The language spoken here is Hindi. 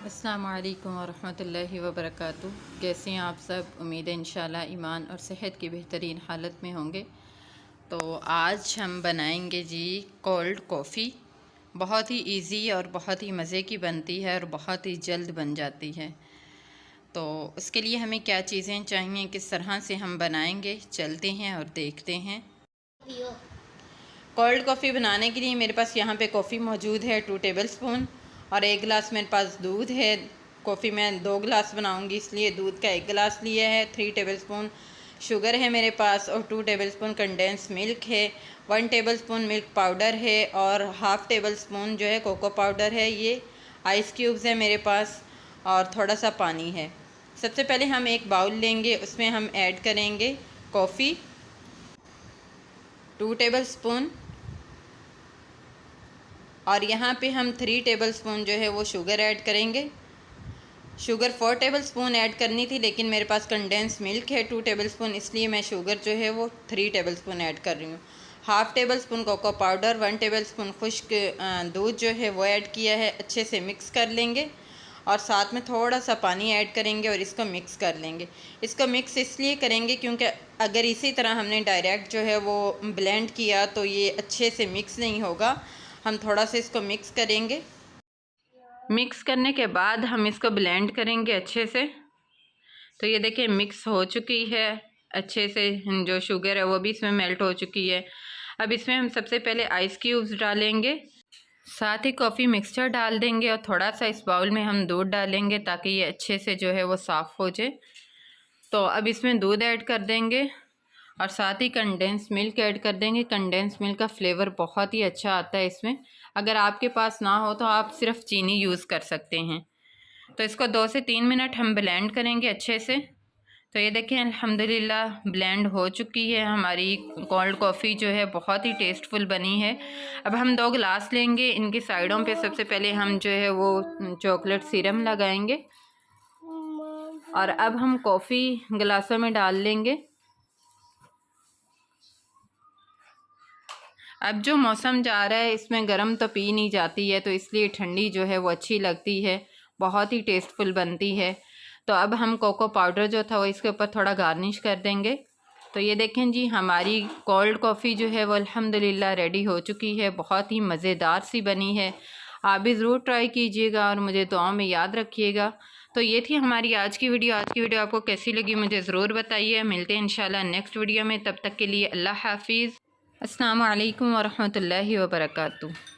अस्सलामु अलैकुम वरहमतुल्लाहि वबरकातुहू। कैसे हैं आप सब? उम्मीद है इंशाल्लाह ईमान और सेहत की बेहतरीन हालत में होंगे। तो आज हम बनाएंगे जी कोल्ड कॉफ़ी। बहुत ही इजी और बहुत ही मज़े की बनती है और बहुत ही जल्द बन जाती है। तो उसके लिए हमें क्या चीज़ें चाहिए, किस तरह से हम बनाएंगे, चलते हैं और देखते हैं। कोल्ड कॉफ़ी बनाने के लिए मेरे पास यहाँ पे कॉफ़ी मौजूद है 2 टेबलस्पून, और 1 गिलास मेरे पास दूध है। कॉफ़ी मैं 2 गिलास बनाऊँगी, इसलिए दूध का 1 गिलास लिया है। 3 टेबलस्पून शुगर है मेरे पास, और 2 टेबलस्पून कंडेंस मिल्क है। 1 टेबलस्पून मिल्क पाउडर है, और हाफ़ टेबलस्पून जो है कोको पाउडर है। ये आइस क्यूब्स है मेरे पास, और थोड़ा सा पानी है। सबसे पहले हम एक बाउल लेंगे, उसमें हम ऐड करेंगे कॉफ़ी 2 टेबलस्पून, और यहाँ पे हम 3 टेबलस्पून जो है वो शुगर ऐड करेंगे। शुगर 4 टेबलस्पून ऐड करनी थी, लेकिन मेरे पास कंडेंस मिल्क है 2 टेबलस्पून, इसलिए मैं शुगर जो है वो 3 टेबलस्पून ऐड कर रही हूँ। Half tablespoon cocoa powder, 1 tablespoon खुश्क दूध जो है वो ऐड किया है। अच्छे से मिक्स कर लेंगे, और साथ में थोड़ा सा पानी ऐड करेंगे और इसको मिक्स कर लेंगे। इसको मिक्स इसलिए करेंगे क्योंकि अगर इसी तरह हमने डायरेक्ट जो है वो ब्लेंड किया तो ये अच्छे से मिक्स नहीं होगा। हम थोड़ा सा इसको मिक्स करेंगे। मिक्स करने के बाद हम इसको ब्लेंड करेंगे अच्छे से। तो ये देखिए मिक्स हो चुकी है अच्छे से, जो शुगर है वो भी इसमें मेल्ट हो चुकी है। अब इसमें हम सबसे पहले आइस क्यूब्स डालेंगे, साथ ही कॉफ़ी मिक्सचर डाल देंगे, और थोड़ा सा इस बाउल में हम दूध डालेंगे ताकि ये अच्छे से जो है वो साफ़ हो जाए। तो अब इसमें दूध ऐड कर देंगे, और साथ ही कंडेंस मिल्क ऐड कर देंगे। कंडेंस मिल्क का फ्लेवर बहुत ही अच्छा आता है इसमें। अगर आपके पास ना हो तो आप सिर्फ चीनी यूज़ कर सकते हैं। तो इसको 2 से 3 मिनट हम ब्लेंड करेंगे अच्छे से। तो ये देखें अल्हम्दुलिल्लाह ब्लेंड हो चुकी है हमारी कोल्ड कॉफ़ी, जो है बहुत ही टेस्टफुल बनी है। अब हम 2 गिलास लेंगे, इनकी साइडों पे सबसे पहले हम जो है वो चॉकलेट सिरम लगाएंगे, और अब हम कॉफ़ी गिलासों में डाल लेंगे। अब जो मौसम जा रहा है इसमें गर्म तो पी नहीं जाती है, तो इसलिए ठंडी जो है वो अच्छी लगती है, बहुत ही टेस्टफुल बनती है। तो अब हम कोको पाउडर जो था वो इसके ऊपर थोड़ा गार्निश कर देंगे। तो ये देखें जी हमारी कोल्ड कॉफ़ी जो है वो अल्हम्दुलिल्लाह रेडी हो चुकी है, बहुत ही मज़ेदार सी बनी है। आप भी ज़रूर ट्राई कीजिएगा और मुझे दुआओं में याद रखिएगा। तो ये थी हमारी आज की वीडियो। आज की वीडियो आपको कैसी लगी मुझे ज़रूर बताइए। मिलते हैं इंशाल्लाह नेक्स्ट वीडियो में, तब तक के लिए अल्लाह हाफिज़। अस्सलामु अलैकुम वरहमतुल्लाहि वबरकातुहू।